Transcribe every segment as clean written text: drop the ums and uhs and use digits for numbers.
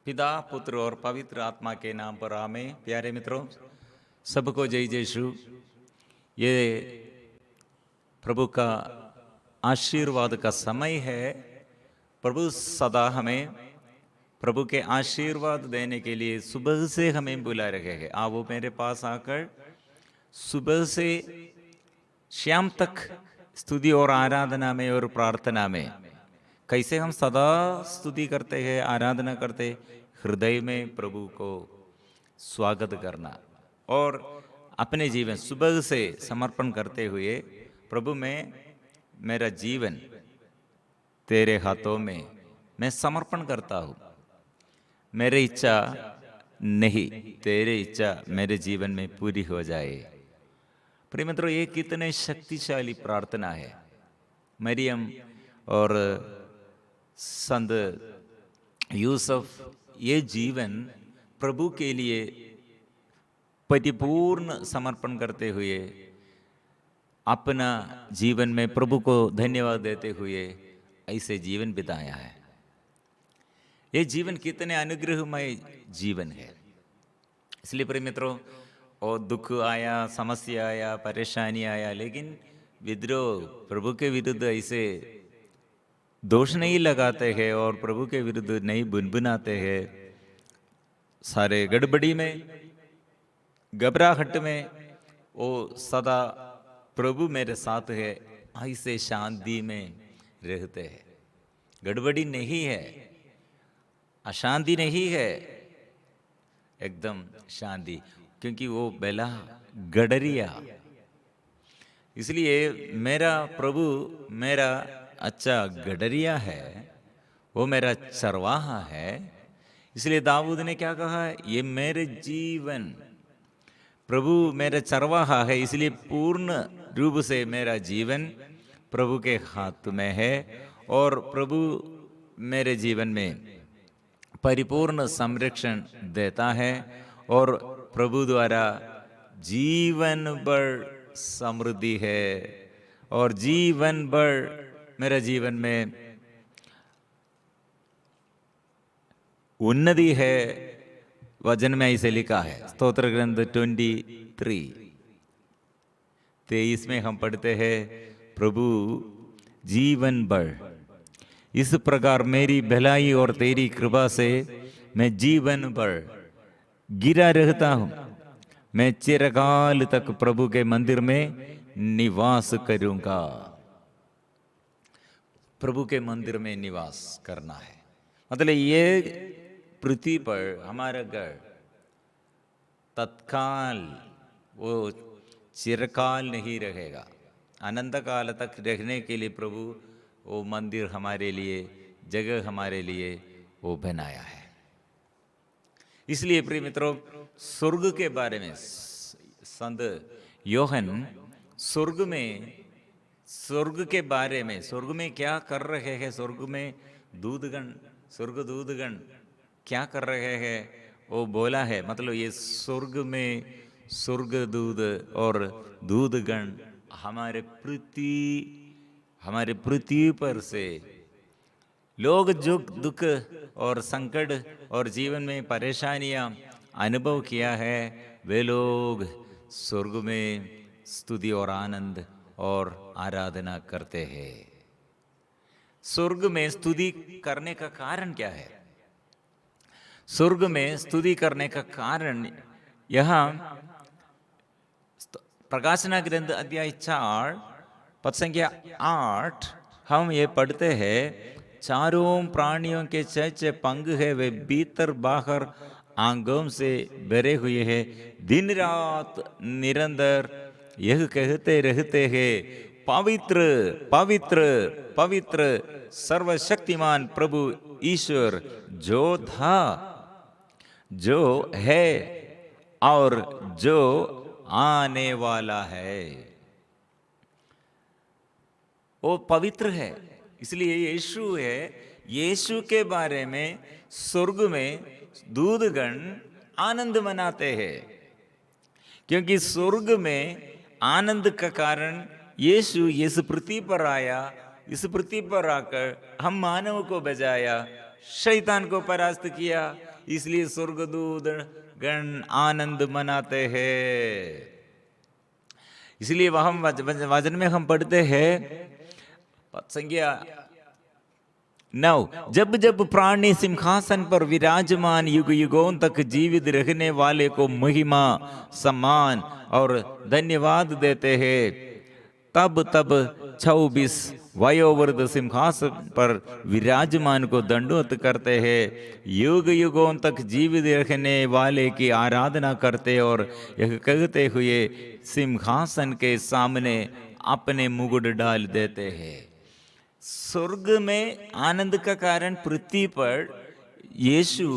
पिता पुत्र और पवित्र आत्मा के नाम पर आमीन। प्यारे मित्रों, सबको जय यीशु। ये प्रभु का आशीर्वाद का समय है। प्रभु सदा हमें प्रभु के आशीर्वाद देने के लिए सुबह से हमें बुला रहे हैं। आओ मेरे पास आकर सुबह से शाम तक स्तुति और आराधना में और प्रार्थना में कैसे हम सदा स्तुति करते हैं, आराधना करते, हृदय में प्रभु को स्वागत करना और अपने जीवन सुबह से समर्पण करते हुए, प्रभु में मेरा जीवन तेरे हाथों में मैं समर्पण करता हूँ। मेरी इच्छा नहीं, तेरी इच्छा मेरे जीवन में पूरी हो जाए। प्रिय मित्रों, ये कितने शक्तिशाली प्रार्थना है। मरियम और संत यूसुफ ये जीवन प्रभु के लिए परिपूर्ण समर्पण करते हुए, अपना जीवन में प्रभु को धन्यवाद देते हुए ऐसे जीवन बिताया है। ये जीवन कितने अनुग्रहमय जीवन है। इसलिए प्रिय मित्रों, और दुख आया, समस्या आया, परेशानी आया, लेकिन विद्रोह प्रभु के विरुद्ध ऐसे दोष नहीं लगाते हैं और प्रभु के विरुद्ध नहीं बुनबुनाते हैं। सारे गड़बड़ी में, घबराहट में वो सदा प्रभु मेरे साथ है ऐसे शांति में रहते हैं। गड़बड़ी नहीं है, अशांति नहीं है, एकदम शांति, क्योंकि वो बेला गडरिया। इसलिए मेरा प्रभु मेरा अच्छा गडरिया है, वो मेरा चरवाहा है। इसलिए दाऊद ने क्या कहा, ये मेरे जीवन, प्रभु मेरा चरवाहा है, इसलिए पूर्ण रूप से मेरा जीवन प्रभु के हाथ में है और प्रभु मेरे जीवन में परिपूर्ण संरक्षण देता है और प्रभु द्वारा जीवन भर समृद्धि है और जीवन भर मेरे जीवन में उन्नति है। वचन में ऐसे लिखा है, स्तोत्र ग्रंथ 23 में हम पढ़ते हैं, प्रभु जीवन भर इस प्रकार मेरी भलाई और तेरी कृपा से मैं जीवन भर गिरा रहता हूँ। मैं चिरकाल तक प्रभु के मंदिर में निवास करूंगा। प्रभु के मंदिर में निवास करना है मतलब ये पृथ्वी पर हमारा घर तत्काल, वो चिरकाल नहीं रहेगा। अनंत काल तक रहने के लिए प्रभु वो मंदिर हमारे लिए, जगह हमारे लिए वो बनाया है। इसलिए प्रिय मित्रों, स्वर्ग के बारे में संत योहन स्वर्ग के बारे में, स्वर्ग में क्या कर रहे हैं, स्वर्ग में स्वर्ग दूतगण क्या कर रहे हैं वो बोला है। मतलब ये स्वर्ग में स्वर्ग दूत और दूतगण हमारे पृथ्वी पर से लोग जो दुख और संकट और जीवन में परेशानियां अनुभव किया है, वे लोग स्वर्ग में स्तुति और आनंद और आराधना करते हैं। स्वर्ग में स्तुति करने का कारण क्या है? स्वर्ग में स्तुति करने का कारण यहाँ प्रकाशना ग्रंथ अध्याय 4 पद संख्या 8 हम ये पढ़ते हैं, चारों प्राणियों के छह पंख है, वे भीतर बाहर आंगों से भरे हुए हैं, दिन रात निरंतर यह कहते रहते हैं, पवित्र पवित्र पवित्र सर्वशक्तिमान प्रभु ईश्वर जो था, जो है और जो आने वाला है। वो पवित्र है, इसलिए यीशु है। यीशु के बारे में स्वर्ग में दूतगण आनंद मनाते हैं, क्योंकि स्वर्ग में आनंद का कारण यीशु इस पृथ्वी पर आया। इस पृथ्वी पर आकर हम मानव को बचाया, शैतान को परास्त किया। इसलिए स्वर्गदूत गण आनंद मनाते हैं। इसलिए वह हम वचन में हम पढ़ते हैं संज्ञा 9, जब जब प्राणी सिंहासन पर विराजमान युग युगों तक जीवित रहने वाले को महिमा, सम्मान और धन्यवाद देते हैं, तब तब 26 वयोवृद्ध सिंहासन पर विराजमान को दंडवत करते हैं, युग युगों तक जीवित रखने वाले की आराधना करते और यह कहते हुए सिंहासन के सामने अपने मुकुट डाल देते हैं। स्वर्ग में आनंद का कारण पृथ्वी पर यीशु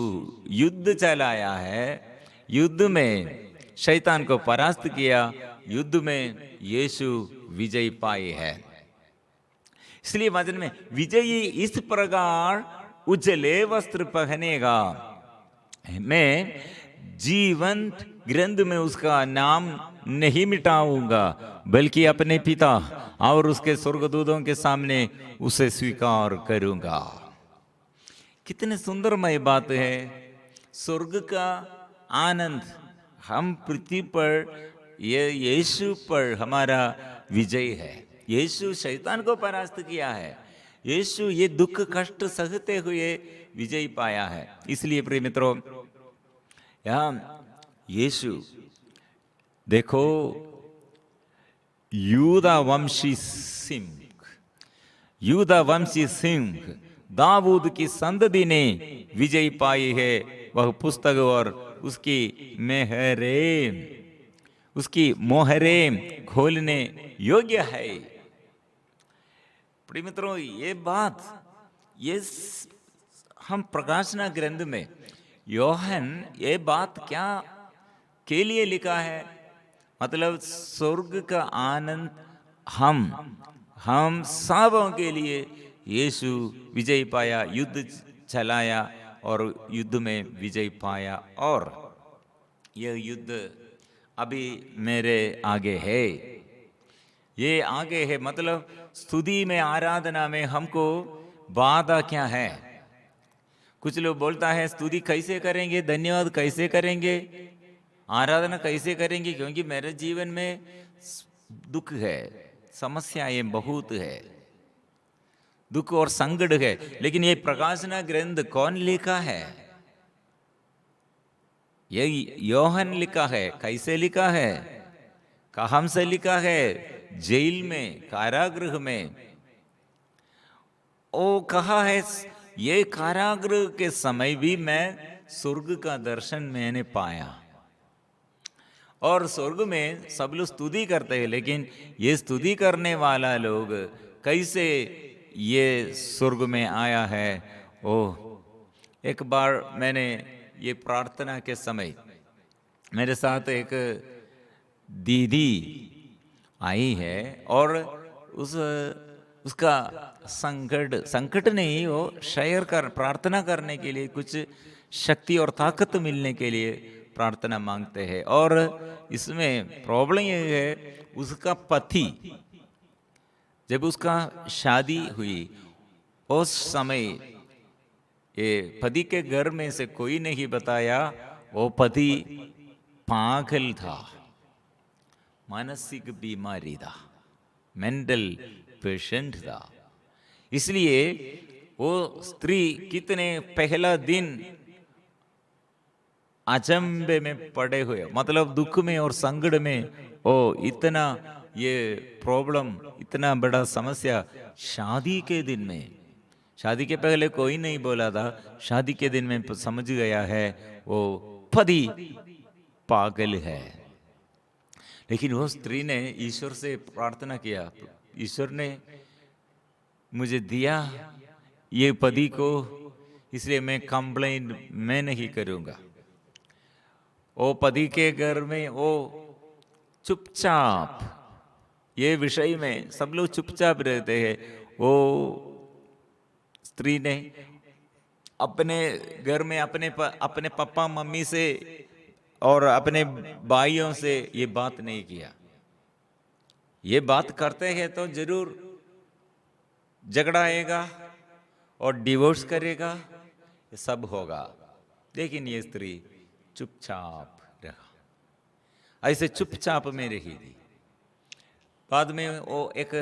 युद्ध चलाया है, युद्ध में शैतान को परास्त किया, युद्ध में यीशु विजय पाए है। इसलिए वचन में विजयी इस प्रकार उजले वस्त्र पहनेगा, मैं जीवंत ग्रंथ में उसका नाम नहीं मिटाऊंगा, बल्कि अपने पिता और उसके स्वर्गदूतों के सामने उसे स्वीकार करूंगा। कितने सुंदरमय बात है। स्वर्ग का आनंद हम पृथ्वी पर, ये यीशु पर हमारा विजय है। यीशु शैतान को परास्त किया है, यीशु ये दुख कष्ट सहते हुए विजय पाया है। इसलिए प्रिय मित्रों, यहाँ यीशु देखो, यूदा वंशी सिंह दाऊद की संतति ने विजय पाई है। वह पुस्तक और उसकी मोहरें खोलने योग्य है। प्रिय मित्रों, ये बात ये हम प्रकाशना ग्रंथ में योहन ये बात क्या के लिए लिखा है, मतलब स्वर्ग का आनंद हम सबों के लिए यीशु विजय पाया, युद्ध चलाया और युद्ध में विजय पाया, और यह युद्ध अभी मेरे आगे है, ये आगे है। मतलब स्तुति में, आराधना में हमको बाधा क्या है? कुछ लोग बोलता है स्तुति कैसे करेंगे, धन्यवाद कैसे करेंगे, आराधना कैसे करेंगे, क्योंकि मेरे जीवन में दुख है, समस्याएं बहुत है, दुख और संकट है। लेकिन ये प्रकाशना ग्रंथ कौन लिखा है? ये योहन लिखा है। कैसे लिखा है? कहाँ से लिखा है? जेल में, कारागृह में। ओ कहा है, ये कारागृह के समय भी मैं स्वर्ग का दर्शन मैंने पाया, और स्वर्ग में सब लोग स्तुति करते हैं, लेकिन ये स्तुति करने वाला लोग कैसे ये स्वर्ग में आया है? ओह, एक बार मैंने ये प्रार्थना के समय मेरे साथ एक दीदी आई है, और उसका संकट नहीं, वो शेयर कर प्रार्थना करने के लिए, कुछ शक्ति और ताकत मिलने के लिए प्रार्थना मांगते हैं। और इसमें प्रॉब्लम ये है, उसका पति, जब उसका शादी हुई उस समय ये पति के घर में से कोई नहीं बताया वो पति पागल था, मानसिक बीमारी था, मेंटल पेशेंट था। इसलिए वो स्त्री कितने पहला दिन अचंबे में पड़े हुए, मतलब दुख में और संकट में, ओ इतना ये प्रॉब्लम, इतना बड़ा समस्या शादी के दिन में, शादी के पहले कोई नहीं बोला था, शादी के दिन में समझ गया है वो पति पागल है। लेकिन वो स्त्री ने ईश्वर से प्रार्थना किया, ईश्वर ने मुझे दिया ये पति को, इसलिए मैं कंप्लेन मैं नहीं करूंगा। वो पति के घर में वो चुपचाप, ये विषय में सब लोग चुपचाप रहते हैं। वो स्त्री ने अपने घर में अपने पापा मम्मी से और अपने भाइयों से ये बात नहीं किया। ये बात करते हैं तो जरूर झगड़ा आएगा और डिवोर्स करेगा, ये सब होगा। लेकिन ये स्त्री चुपचाप रहा, ऐसे चुपचाप में रही थी। बाद में वो एक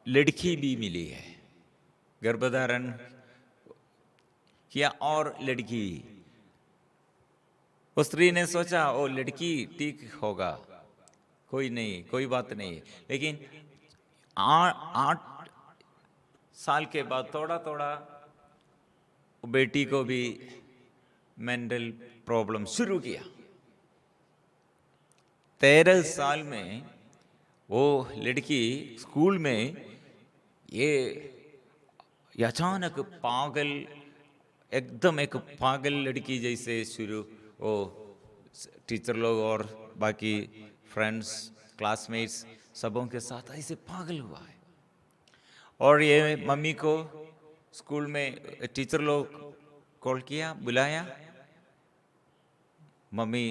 लड़की भी मिली है, गर्भधारण किया और लड़की। उस स्त्री ने सोचा वो लड़की ठीक होगा, कोई नहीं, कोई बात नहीं। लेकिन 8 साल के बाद थोड़ा थोड़ा बेटी को भी मेंटल प्रॉब्लम शुरू किया। 13 साल में वो लड़की स्कूल में ये अचानक पागल, एकदम एक पागल लड़की जैसे शुरू, वो टीचर लोग और बाकी फ्रेंड्स क्लासमेट्स सबों के साथ ऐसे पागल हुआ है। और ये मम्मी को स्कूल में टीचर लोग कॉल किया, बुलाया, मम्मी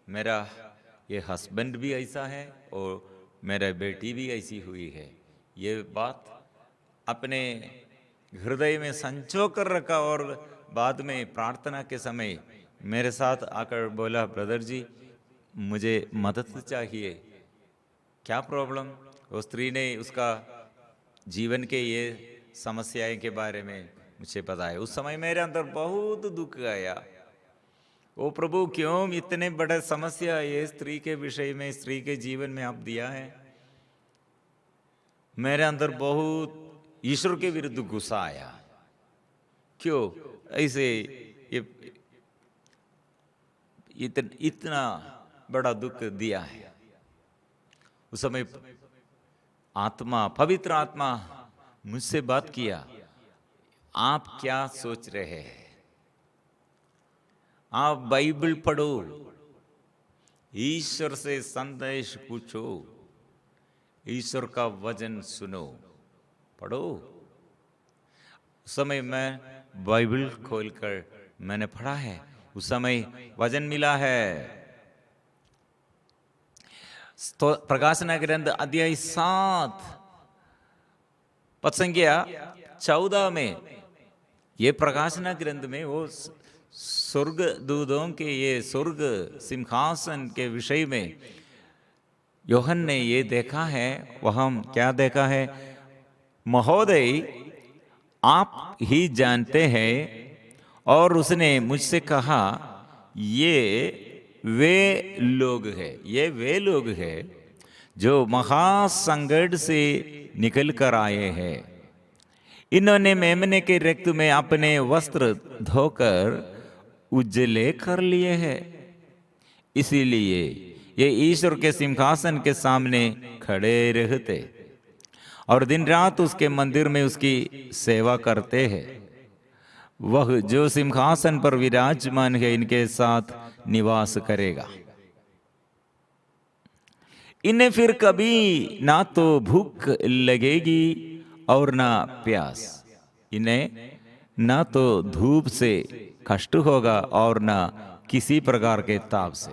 मेरा ये हस्बैंड भी ऐसा है और मेरा बेटी भी ऐसी हुई है। ये बात अपने हृदय में संजो कर रखा और बाद में प्रार्थना के समय मेरे साथ आकर बोला, ब्रदर जी मुझे मदद चाहिए, क्या प्रॉब्लम। वो स्त्री ने उसका जीवन के ये समस्याएं के बारे में मुझे बताया। उस समय मेरे अंदर बहुत दुख आया, ओ प्रभु क्यों इतने बड़े समस्या ये स्त्री के विषय में, स्त्री के जीवन में आप दिया है। मेरे अंदर बहुत ईश्वर के विरुद्ध गुस्सा आया, क्यों ऐसे ये इतना बड़ा दुख दिया है। उस समय आत्मा, पवित्र आत्मा मुझसे बात किया, आप क्या सोच रहे हैं, आप बाइबल पढ़ो, ईश्वर से संदेश पूछो, ईश्वर का वचन सुनो, पढ़ो। उस समय मैं बाइबल खोलकर मैंने पढ़ा है, उस समय वचन मिला है। तो प्रकाशन ग्रंथ अध्याय 7 पद संख्या 14 में, ये प्रकाशन ग्रंथ में वो स्वर्ग दूतों के ये स्वर्ग सिंहासन के विषय में योहन ने ये देखा है। वह क्या देखा है, महोदय आप ही जानते हैं। और उसने मुझसे कहा ये वे लोग हैं, ये वे लोग हैं जो महासंकट से निकल कर आए हैं। इन्होंने मेमने के रक्त में अपने वस्त्र धोकर उजले कर लिए हैं, इसीलिए ये ईश्वर के सिंहासन के सामने खड़े रहते और दिन रात उसके मंदिर में उसकी सेवा करते हैं। वह जो सिंहासन पर विराजमान है इनके साथ निवास करेगा। इन्हें फिर कभी ना तो भूख लगेगी और ना प्यास, इन्हें ना तो धूप से कष्ट होगा और ना किसी प्रकार के ताप से,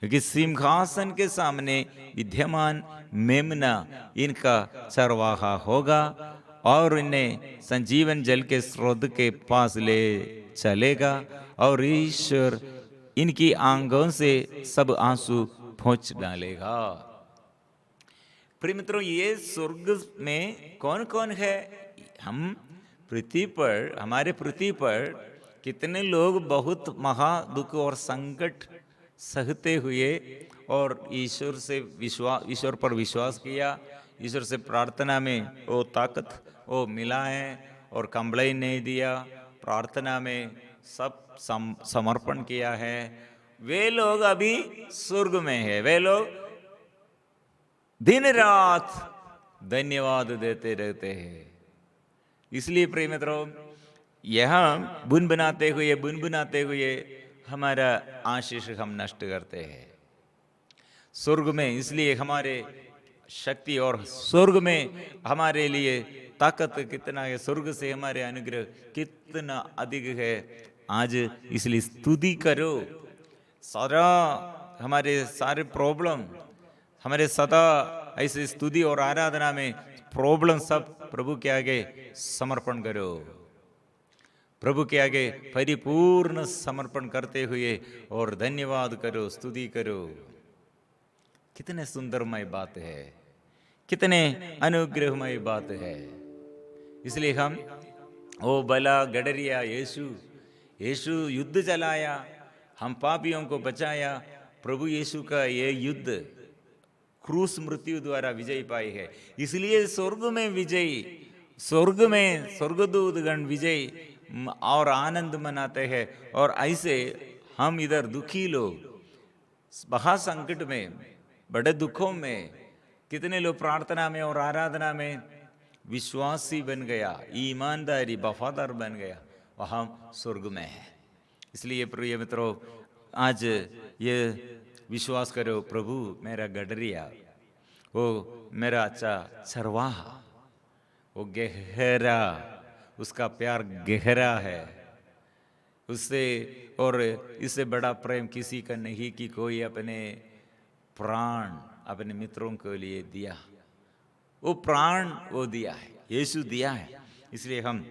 क्योंकि सिंहासन के सामने विद्यमान मेमना इनका चरवाहा होगा और इन्हें संजीवन जल के स्रोत के पास ले चलेगा और ईश्वर इनकी आंखों से सब आंसू पोंछ डालेगा। प्रिय मित्रों, ये स्वर्ग में कौन कौन है? हम पृथ्वी पर, हमारे पृथ्वी पर कितने लोग बहुत महा दुख और संकट सहते हुए और ईश्वर पर विश्वास किया, ईश्वर से प्रार्थना में वो ताकत वो मिला है और कंप्लेन नहीं दिया, प्रार्थना में सब समर्पण किया है, वे लोग अभी स्वर्ग में है। वे लोग दिन रात धन्यवाद देते रहते हैं। इसलिए प्रिय मित्रों, यहाँ बुनबुनाते हुए हमारा आशीष हम नष्ट करते हैं स्वर्ग में। इसलिए हमारे शक्ति और स्वर्ग में हमारे लिए ताकत कितना है, स्वर्ग से हमारे अनुग्रह कितना अधिक है आज। इसलिए स्तुति करो। सारा हमारे सारे प्रॉब्लम, हमारे सदा ऐसे स्तुति और आराधना में प्रॉब्लम सब प्रभु के आगे समर्पण करो। प्रभु के आगे परिपूर्ण समर्पण करते हुए और धन्यवाद करो, स्तुति करो। कितने सुंदरमय बात है, कितने अनुग्रहमय बात है। इसलिए हम ओ भला गडरिया यीशु, यीशु युद्ध चलाया, हम पापियों को बचाया। प्रभु यीशु का ये युद्ध क्रूस मृत्यु द्वारा विजय पाई है। इसलिए स्वर्ग में विजयी, स्वर्ग में स्वर्गदूतगण विजय और आनंद मनाते हैं। और ऐसे हम इधर दुखी लोग महा संकट में, बड़े दुखों में, कितने लोग प्रार्थना में और आराधना में विश्वासी बन गया, ईमानदारी वफादार बन गया, वहाँ स्वर्ग में है। इसलिए प्रिय मित्रों, आज ये विश्वास करो, प्रभु मेरा गडरिया, वो मेरा अच्छा चरवाहा, वो गहरा, उसका प्यार गहरा है, उससे और इससे बड़ा प्रेम किसी का नहीं कि कोई अपने प्राण अपने मित्रों के लिए दिया। वो प्राण वो दिया है, यीशु दिया है। इसलिए हम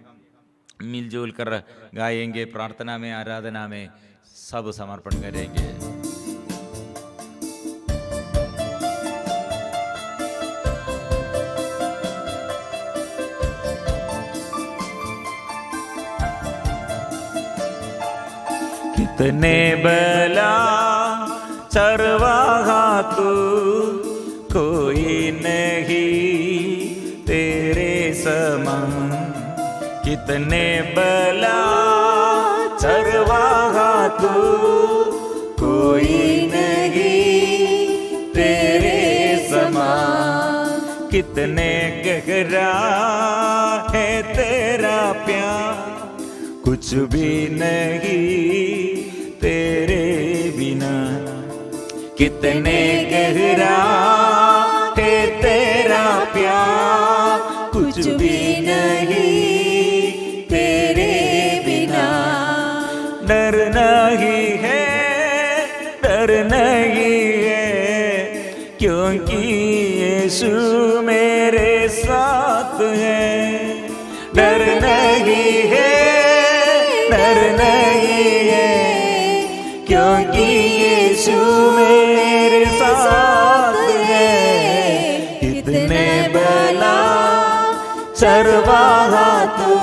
मिलजुल कर गाएंगे, प्रार्थना में, आराधना में सब समर्पण करेंगे। कितने भला चरवाहा तू, कोई नहीं तेरे समान। कितने भला चरवाहा तू, कोई नहीं तेरे समान। कितने गहरा है तेरा प्यार, कुछ भी नहीं तेरे बिना। कितने गहरा है तेरा प्यार, कुछ भी नहीं तेरे बिना। डर नहीं है, डर नहीं है, क्योंकि यीशु मेरे साथ है। डर नहीं है, डर नहीं है, क्योंकि यीशु मेरे साथ है। कितने भला चरवाहा तू,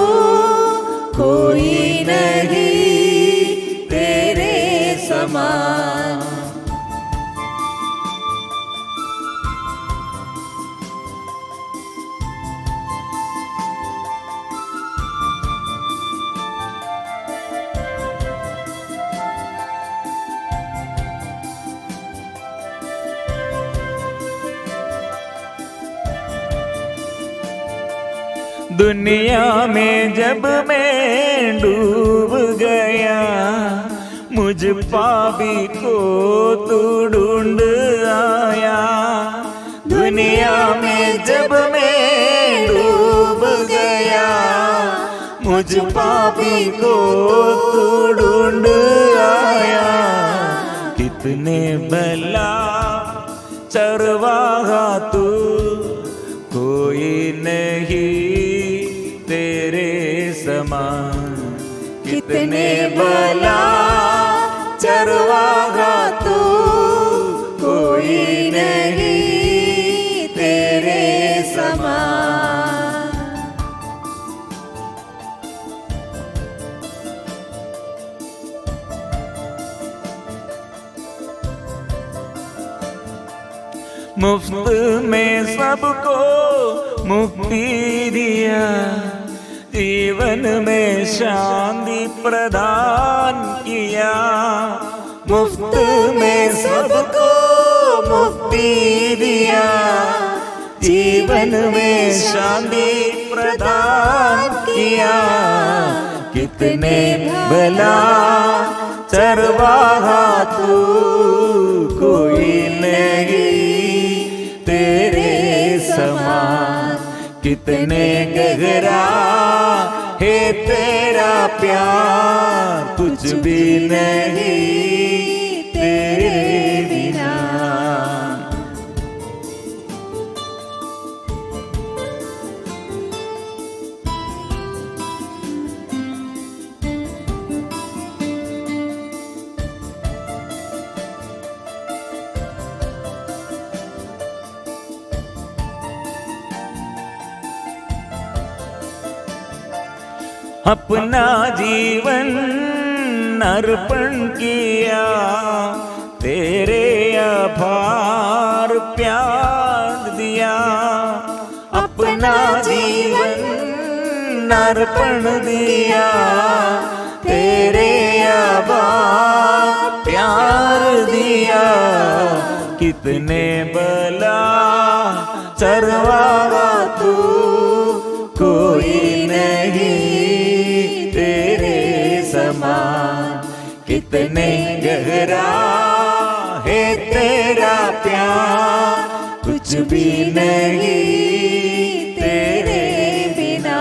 कोई नहीं तेरे समान। दुनिया में जब मैं डूब गया, मुझ पापी को तू ढूंढ आया। दुनिया में जब मैं डूब गया, मुझ पापी को तू ढूंढ आया। कितने भला चरवाहा तू, कोई नहीं तेरे समान। कितने भला चरवाहा तू, कोई नहीं तेरे समान। मुफ्त में सबको मुक्ति दिया, जीवन में शांति प्रदान किया। मुफ्त में सबको मुक्ति दिया, जीवन में शांति प्रदान किया। कितने भला चरवाहा तू, कोई नहीं तेरे समान। कितने गहरा है तेरा प्यार, कुछ भी नहीं तेरे बिना। अपना जीवन अर्पण किया, तेरे अपार प्यार दिया। अपना जीवन अर्पण दिया, तेरे अपार प्यार दिया। कितने भला चरवाहा तू, कोई नहीं तेरे समान। कितने गहरा है तेरा प्यार, कुछ भी नहीं तेरे बिना।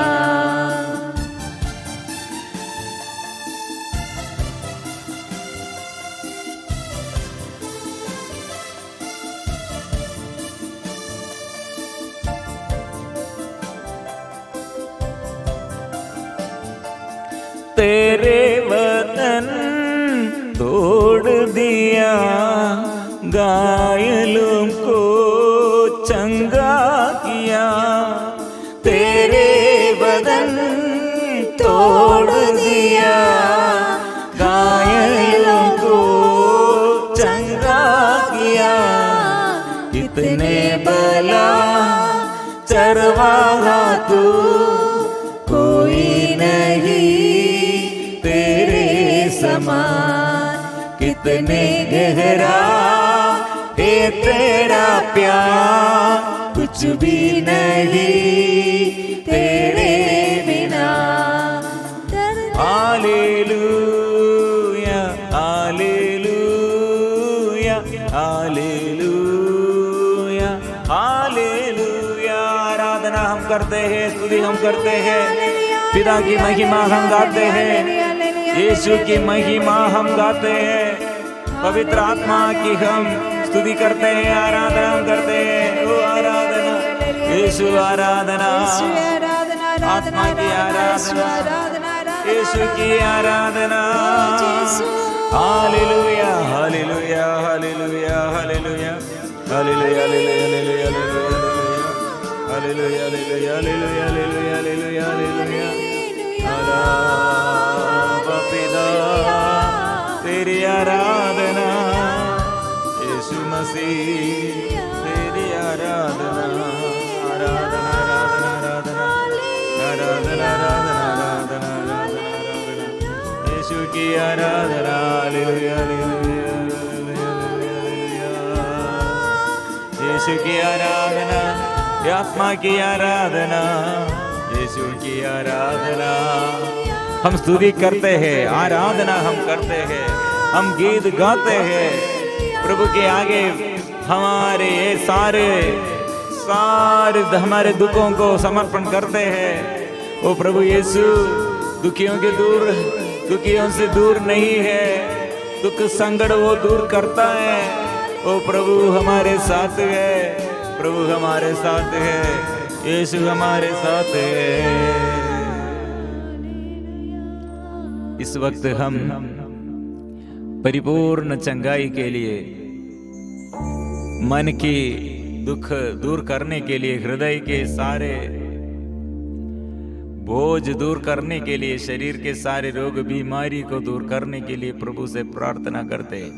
तेरे वतन तोड़ दिया, घायलों को चंगा किया। तेरे वतन तोड़ दिया, घायलों को चंगा किया। कितने भला चरवाहा तू, कोई नहीं तेरे समान। कितने गहरा है तेरा प्यार, कुछ भी नहीं तेरे बिना। Hallelujah hallelujah hallelujah hallelujah. आराधना हम करते हैं, स्तुति हम करते हैं, पिता की महिमा हम गाते हैं, यीशु की महिमा हम गाते हैं, पवित्र आत्मा की हम स्तुति करते हैं, आराधना हम करते हैं। ओ आराधना यीशु, आराधना आत्मा की आराधना, यीशु की आराधना। Hallelujah hallelujah hallelujah hallelujah hallelujah hallelujah hallelujah hallelujah hallelujah hallelujah hallelujah. पिता तेरी आराधना, यीशु मसीह तेरी आराधना। आराधना आराधना आराधना आराधना आराधना आराधना आराधना, यीशु की आराधना। हालेलुया हालेलुया हालेलुया, यीशु की आराधना, आत्मा की आराधना, यीशु की आराधना। हम स्तुति करते हैं, आराधना हम करते हैं, हम गीत गाते हैं, प्रभु के आगे हमारे ये सारे हमारे दुखों को समर्पण करते हैं। ओ प्रभु यीशु दुखियों से दूर नहीं है, दुख संकट वो दूर करता है। ओ प्रभु हमारे साथ है, प्रभु हमारे साथ है, यीशु हमारे साथ है। इस वक्त हम परिपूर्ण चंगाई के लिए, मन की दुख दूर करने के लिए, हृदय के सारे बोझ दूर करने के लिए, शरीर के सारे रोग बीमारी को दूर करने के लिए प्रभु से प्रार्थना करते हैं।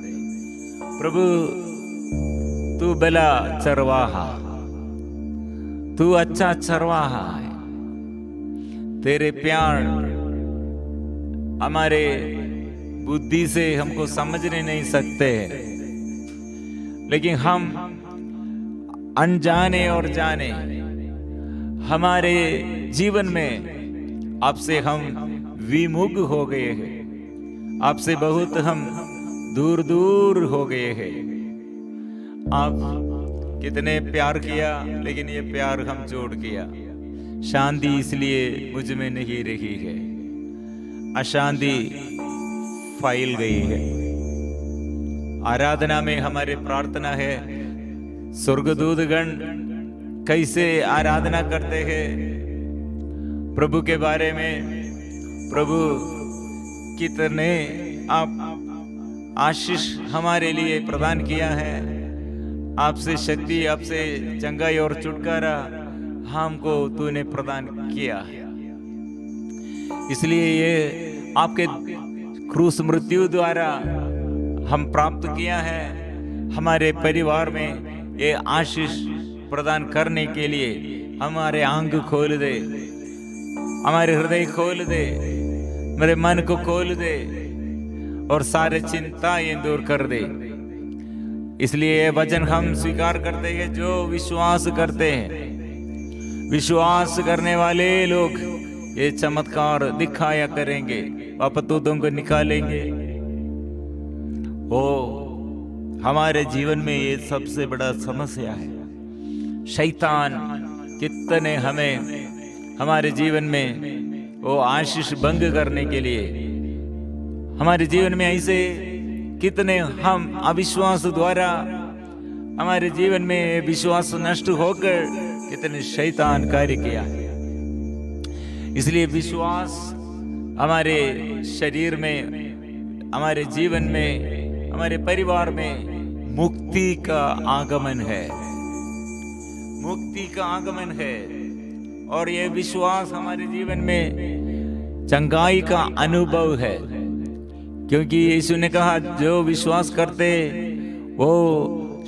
प्रभु तू भला चरवाहा, तू अच्छा चरवाहा है। तेरे प्यार हमारे बुद्धि से हमको समझने नहीं सकते हैं, लेकिन हम अनजाने और जाने हमारे जीवन में आपसे हम विमुख हो गए हैं, आपसे बहुत हम दूर दूर हो गए हैं। आप कितने प्यार किया, लेकिन ये प्यार हम जोड़ किया। शांति इसलिए मुझ में नहीं रही है, अशांति फैल गई है। आराधना में हमारे प्रार्थना है, स्वर्गदूतगण कैसे आराधना करते हैं प्रभु के बारे में। प्रभु कितने आप आशीष हमारे लिए प्रदान किया है, आपसे शक्ति, आपसे चंगाई और छुटकारा हमको तूने प्रदान किया है। इसलिए ये आपके क्रूस मृत्यु द्वारा हम प्राप्त किया है। हमारे परिवार में ये आशीष प्रदान करने के लिए हमारे आंग खोल दे, हमारे हृदय खोल दे, मेरे मन को खोल दे और सारे चिंताएं दूर कर दे। इसलिए ये वचन हम स्वीकार करते हैं। जो विश्वास करते हैं, विश्वास करने वाले लोग ये चमत्कार दिखाया करेंगे, आपतों को निकालेंगे। ओ हमारे जीवन में ये सबसे बड़ा समस्या है। शैतान कितने हमें हमारे जीवन में वो आशीष भंग करने के लिए, हमारे जीवन में ऐसे कितने हम अविश्वास द्वारा हमारे जीवन में विश्वास नष्ट होकर कितने शैतान कार्य किया है। इसलिए विश्वास हमारे शरीर में, हमारे जीवन में, हमारे परिवार में मुक्ति का आगमन है, मुक्ति का आगमन है। और ये विश्वास हमारे जीवन में चंगाई का अनुभव है, क्योंकि यीशु ने कहा जो विश्वास करते वो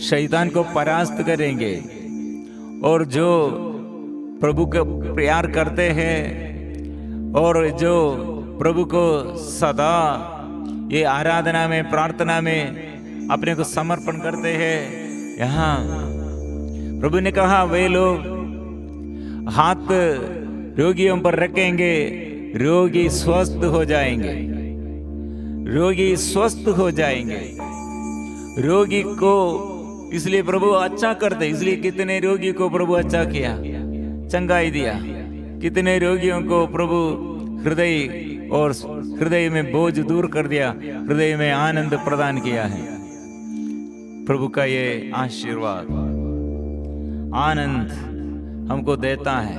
शैतान को परास्त करेंगे, और जो प्रभु को प्यार करते हैं और जो प्रभु को सदा ये आराधना में, प्रार्थना में अपने को समर्पण करते हैं, यहाँ प्रभु ने कहा वे लोग हाथ रोगियों पर रखेंगे, रोगी स्वस्थ हो जाएंगे, रोगी स्वस्थ हो जाएंगे। रोगी को इसलिए प्रभु अच्छा करते, इसलिए कितने रोगी को प्रभु अच्छा किया, चंगाई दिया। कितने रोगियों को प्रभु हृदय और हृदय में बोझ दूर कर दिया, हृदय में आनंद प्रदान किया है। प्रभु का ये आशीर्वाद, आनंद हमको देता है,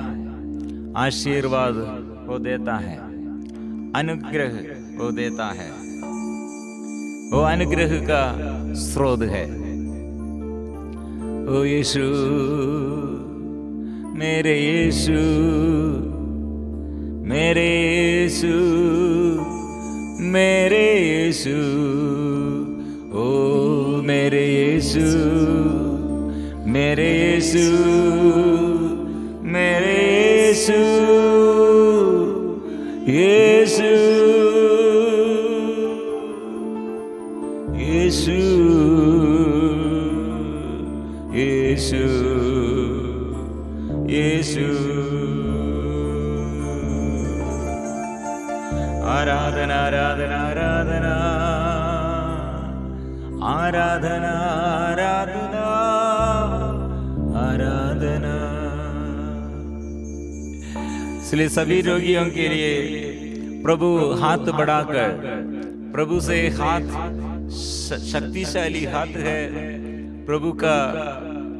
आशीर्वाद वो देता है, अनुग्रह वो देता है, वो अनुग्रह का स्रोत है। ओ यीशु, मेरे यीशु, मेरे यीशु, मेरे यीशु, ओ मेरे यीशु, मेरे यीशु, मेरे यीशु, यीशु, यीशु, यीशु, यीशु। आराधना, आराधना, आराधना, आराधना, आराधना, आराधना। इसलिए सभी रोगियों के लिए प्रभु हाथ बढ़ाकर, प्रभु से हाथ शक्तिशाली हाथ है, प्रभु का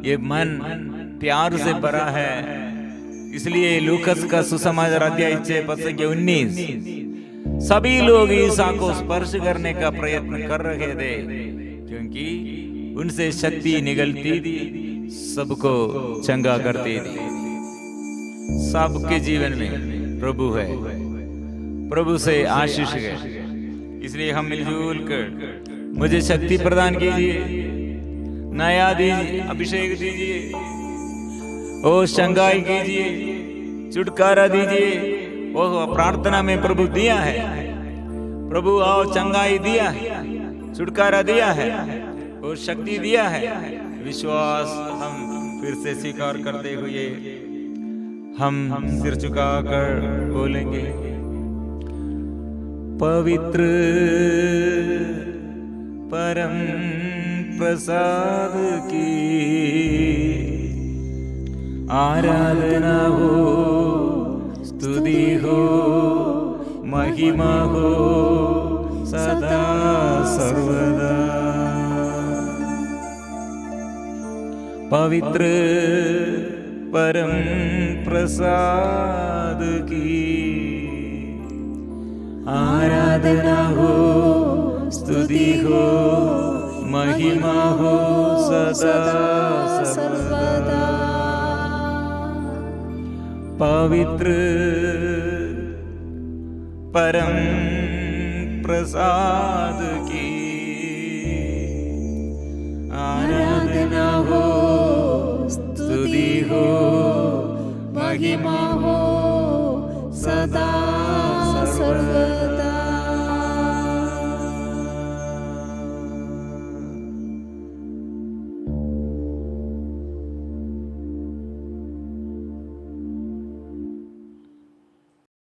ये मन प्यार से भरा है। इसलिए लूकस का सुसमाचार अध्याय 6:19 सभी लोग ईसा को स्पर्श करने का प्रयत्न कर रहे थे, क्योंकि उनसे शक्ति निकलती थी, सबको चंगा करती थी। सबके जीवन में प्रभु है, प्रभु से आशीष है। इसलिए हम मिलजुल कर मुझे शक्ति प्रदान कीजिए, नया दीजिए, अभिषेक दीजिए, ओ चंगाई कीजिए, छुटकारा दीजिए। वो प्रार्थना में प्रभु दिया है, प्रभु आओ चंगाई दिया है, छुटकारा दिया है, और शक्ति दिया है। विश्वास हम फिर से स्वीकार करते हुए हम सिर झुकाकर बोलेंगे, पवित्र परम प्रसाद की आराधना हो, स्तुति हो, महिमा हो सदा सर्वदा। पवित्र परम प्रसाद की आराधना हो, स्तुति हो, महिमा हो सदा सर्वदा। पवित्र परम प्रसाद की आराधना हो, स्तुति हो, महिमा हो